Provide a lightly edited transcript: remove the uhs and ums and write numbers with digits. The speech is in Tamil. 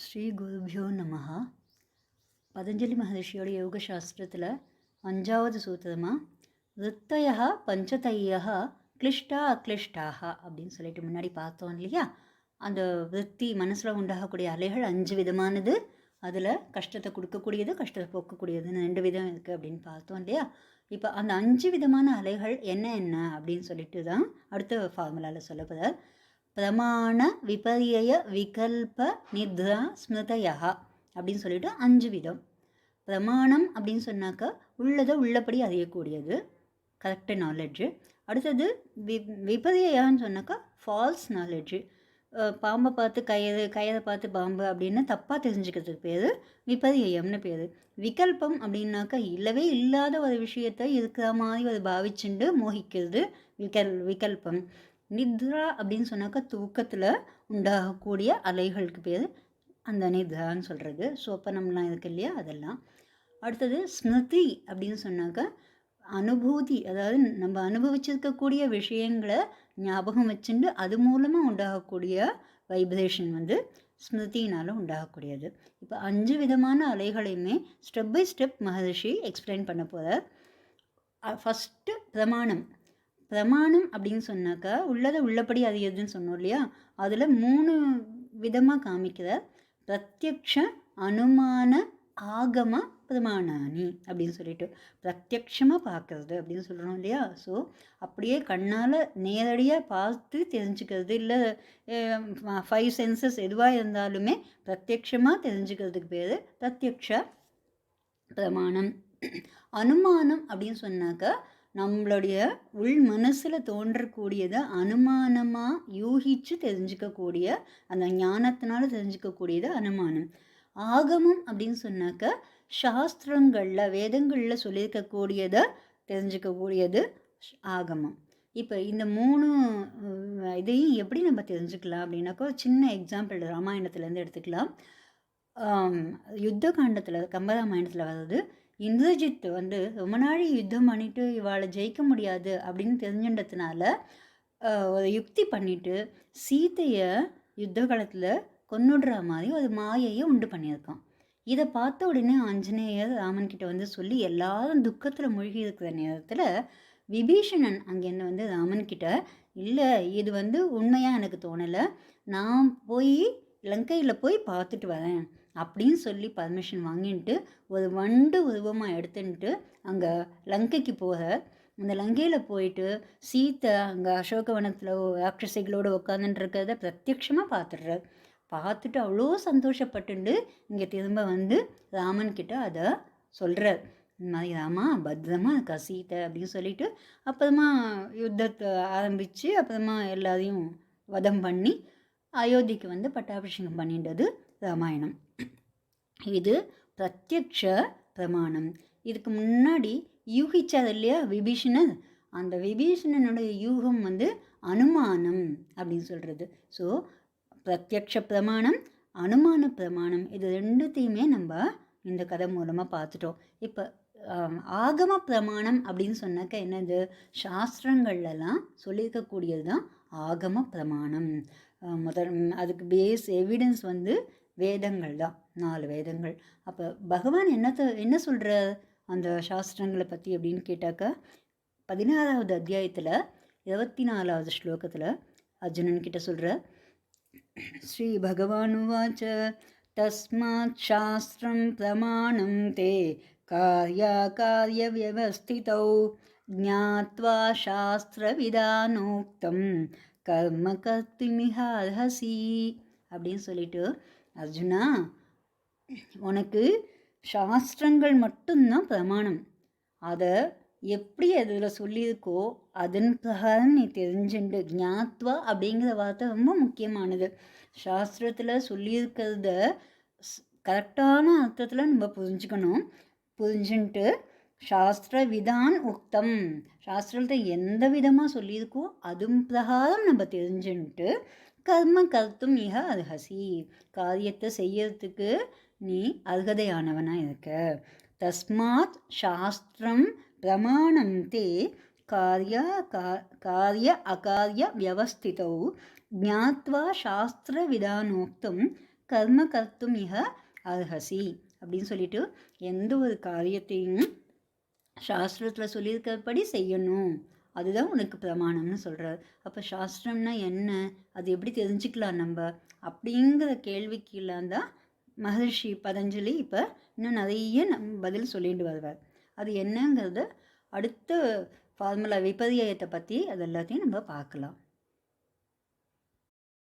ஸ்ரீ குருபியோ நமஹ. பதஞ்சலி மகர்ஷியோட யோக சாஸ்திரத்தில் 5வது சூத்திரமாக ரித்தயா பஞ்சதையா கிளிஷ்டா அக்ளிஷ்டாக அப்படின்னு சொல்லிட்டு முன்னாடி பார்த்தோம் இல்லையா. அந்த விற்பி மனசில் உண்டாகக்கூடிய அலைகள் 5 விதமானது. அதில் கஷ்டத்தை கொடுக்கக்கூடியது, கஷ்டத்தை போக்கக்கூடியதுன்னு 2 விதம் இருக்குது அப்படின்னு பார்த்தோம் இல்லையா. இப்போ அந்த 5 விதமான அலைகள் என்ன என்ன அப்படின்னு சொல்லிட்டு தான் அடுத்த ஃபார்முலாவில் சொல்லப்படுறார். பிரமாண விபரிய விகல்ப நித்ரா ஸ்மிருதயா அப்படின்னு சொல்லிட்டு 5 விதம். பிரமாணம் அப்படின்னு சொன்னாக்கா உள்ளதை உள்ளபடி அறியக்கூடியது, கரெக்டு நாலெட்ஜு. அடுத்தது விபரியான்னு சொன்னாக்கா ஃபால்ஸ் நாலெட்ஜு. பாம்பை பார்த்து கயரை பார்த்து பாம்பு அப்படின்னு தப்பாக தெரிஞ்சுக்கிறதுக்கு பேர் விபரியம்னு பேர். விகல்பம் அப்படின்னாக்கா இல்லவே இல்லாத ஒரு விஷயத்தை இருக்கிற மாதிரி ஒரு பாவிச்சுண்டு மோகிக்கிறது விகல்பம். நித்ரா அப்படின்னு சொன்னாக்கா தூக்கத்தில் உண்டாகக்கூடிய அலைகளுக்கு பேர் அந்த நித்ரான்னு சொல்கிறது. சோப்பனம்லாம் இருக்கு இல்லையா, அதெல்லாம். அடுத்தது ஸ்மிருதி அப்படின்னு சொன்னாக்கா அனுபூதி, அதாவது நம்ம அனுபவிச்சிருக்கக்கூடிய விஷயங்களை ஞாபகம் வச்சுட்டு அது மூலமாக உண்டாகக்கூடிய வைப்ரேஷன் ஸ்மிருதினால் உண்டாகக்கூடியது. இப்போ 5 விதமான அலைகளையுமே step by step Maharishi explain பண்ண போகிறார். ஃபஸ்ட்டு பிரமாணம். பிரமாணம் அப்படின்னு சொன்னாக்கா உள்ளதை உள்ளபடி அறியதுன்னு சொன்னோம் இல்லையா. அதில் 3 விதமாக காமிக்கிறார். பிரத்யக்ஷ, அனுமான, ஆகம பிரமாணானி அப்படின்னு சொல்லிட்டு பிரத்யக்ஷமாக பார்க்கறது அப்படின்னு சொல்கிறோம் இல்லையா. ஸோ அப்படியே கண்ணால் நேரடியாக பார்த்து தெரிஞ்சுக்கிறது, இல்லை 5 சென்சஸ் எதுவாக இருந்தாலுமே பிரத்யக்ஷமாக தெரிஞ்சுக்கிறதுக்கு பேர் பிரத்யக்ஷ பிரமாணம். அனுமானம் அப்படின்னு சொன்னாக்கா நம்மளுடைய உள் மனசில் தோன்றக்கூடியதை அனுமானமாக யூகிச்சு தெரிஞ்சுக்கக்கூடிய, அந்த ஞானத்தினால தெரிஞ்சுக்கக்கூடியது அனுமானம். ஆகமம் அப்படின்னு சொன்னாக்கா சாஸ்திரங்களில் வேதங்களில் சொல்லியிருக்கக்கூடியதை தெரிஞ்சுக்கக்கூடியது ஆகமம். இப்போ இந்த 3 இதையும் எப்படி நம்ம தெரிஞ்சுக்கலாம் அப்படின்னாக்கா சின்ன எக்ஸாம்பிள் ராமாயணத்துலேருந்து எடுத்துக்கலாம். யுத்த காண்டத்தில் கம்பராமாயணத்தில் வர்றது, இந்திரஜித் ரொம்ப நாள் யுத்தம் பண்ணிட்டு இவாளை ஜெயிக்க முடியாது அப்படின்னு தெரிஞ்சுன்றதுனால ஒரு யுக்தி பண்ணிட்டு சீதையை யுத்த காலத்தில் கொன்னுடுற மாதிரி ஒரு மாயையை உண்டு பண்ணியிருக்கான். இதை பார்த்த உடனே ஆஞ்சநேயர் ராமன்கிட்ட சொல்லி எல்லாரும் துக்கத்தில் மூழ்கி இருக்கிற நேரத்தில் விபீஷணன் அங்கேருந்து ராமன்கிட்ட, இல்லை இது உண்மையாக எனக்கு தோணலை, நான் போய் லங்கையில் போய் பார்த்துட்டு வரேன் அப்படின்னு சொல்லி பர்மிஷன் வாங்கிட்டு ஒரு வண்டு உருவமாக எடுத்துன்ட்டு அங்கே லங்கைக்கு போகிற. அந்த லங்கையில் போயிட்டு சீத்தை அங்கே அசோகவனத்தில் ராட்சசிகளோடு உட்காந்துட்டுருக்கிறத பிரத்யட்சமாக பார்த்துடுறார். பார்த்துட்டு அவ்வளோ சந்தோஷப்பட்டுண்டு இங்கே திரும்ப ராமன்கிட்ட அதை சொல்கிறார். இந்த மாதிரி ராமா பத்திரமா இருக்கா சீத்தை அப்படின்னு சொல்லிட்டு அப்புறமா யுத்தத்தை ஆரம்பித்து அப்புறமா எல்லாரையும் வதம் பண்ணி அயோத்திக்கு பட்டாபிஷேகம் பண்ணின்றது ராமாயணம். இது பிரத்யக்ஷ பிரமாணம். இதுக்கு முன்னாடி யூகிச்சார் இல்லையா விபீஷணன், அந்த விபீஷணனுடைய யூகம் அனுமானம் அப்படின்னு சொல்கிறது. ஸோ பிரத்யக்ஷ பிரமாணம், அனுமான பிரமாணம், இது 2த்தையுமே நம்ம இந்த கதை மூலமாக பார்த்துட்டோம். இப்போ ஆகம பிரமாணம் அப்படின்னு சொன்னாக்கா என்னது, சாஸ்திரங்கள்லாம் சொல்லியிருக்கக்கூடியது தான் ஆகம பிரமாணம். அதுக்கு பேஸ் எவிடன்ஸ் வேதங்கள் தான், 4 வேதங்கள். அப்போ பகவான் என்ன சொல்கிற அந்த சாஸ்திரங்களை பற்றி அப்படின்னு கேட்டாக்கா 16வது அத்தியாயத்தில் 24வது ஸ்லோகத்தில் அர்ஜுனன் கிட்ட சொல்கிற, ஸ்ரீ பகவானுவாச்ச தஸ்மாத் சாஸ்திரம் பிரமாணம் தே காரிய வியவஸ்திதௌ ஞாத்வா சாஸ்திர விதானோக்தம் கர்ம கர்த்துமிஹார்ஹசி அப்படின்னு சொல்லிட்டு, அர்ஜுனா உனக்கு சாஸ்திரங்கள் மட்டும்தான் பிரமாணம். அதை எப்படி அதில் சொல்லியிருக்கோ அதன் பிரகாரம் நீ தெரிஞ்சுண்டு, ஞாத்வா அப்படிங்கிற வார்த்தை ரொம்ப முக்கியமானது. சாஸ்திரத்தில் சொல்லியிருக்கிறத கரெக்டான அர்த்தத்தில் நம்ம புரிஞ்சுக்கணும். புரிஞ்சுன்ட்டு சாஸ்திர விதான் உக்தம், சாஸ்திரத்தை எந்த விதமாக சொல்லியிருக்கோ அதுவும் பிரகாரம் நம்ம தெரிஞ்சுன்ட்டு கர்ம கர்த்தும் மிக அர்ஹசி, காரியத்தை செய்யறதுக்கு நீ அர்ஹதையானவனாக இருக்க. தஸ்மாத் சாஸ்திரம் பிரமாணம் தே காரிய அகாரிய வியவஸ்திதௌ ஞாத்வா சாஸ்திர விதானோக்தம் கர்ம கர்த்தும் இஹ அர்ஹசி அப்படின்னு சொல்லிட்டு எந்த ஒரு காரியத்தையும் சாஸ்திரத்தில் சொல்லியிருக்கிறபடி செய்யணும், அதுதான் உனக்கு பிரமாணம்னு சொல்கிறார். அப்போ சாஸ்திரம்னா என்ன, அது எப்படி தெரிஞ்சுக்கலாம் நம்ம அப்படிங்கிற கேள்விக்கெல்லாம் தான் மகர்ஷி பதஞ்சலி இப்போ இன்னும் நிறைய பதில் சொல்லிட்டு வருவார். அது என்னங்கிறத அடுத்த ஃபார்முலா விபரியத்தை பற்றி அது எல்லாத்தையும் நம்ம பார்க்கலாம்.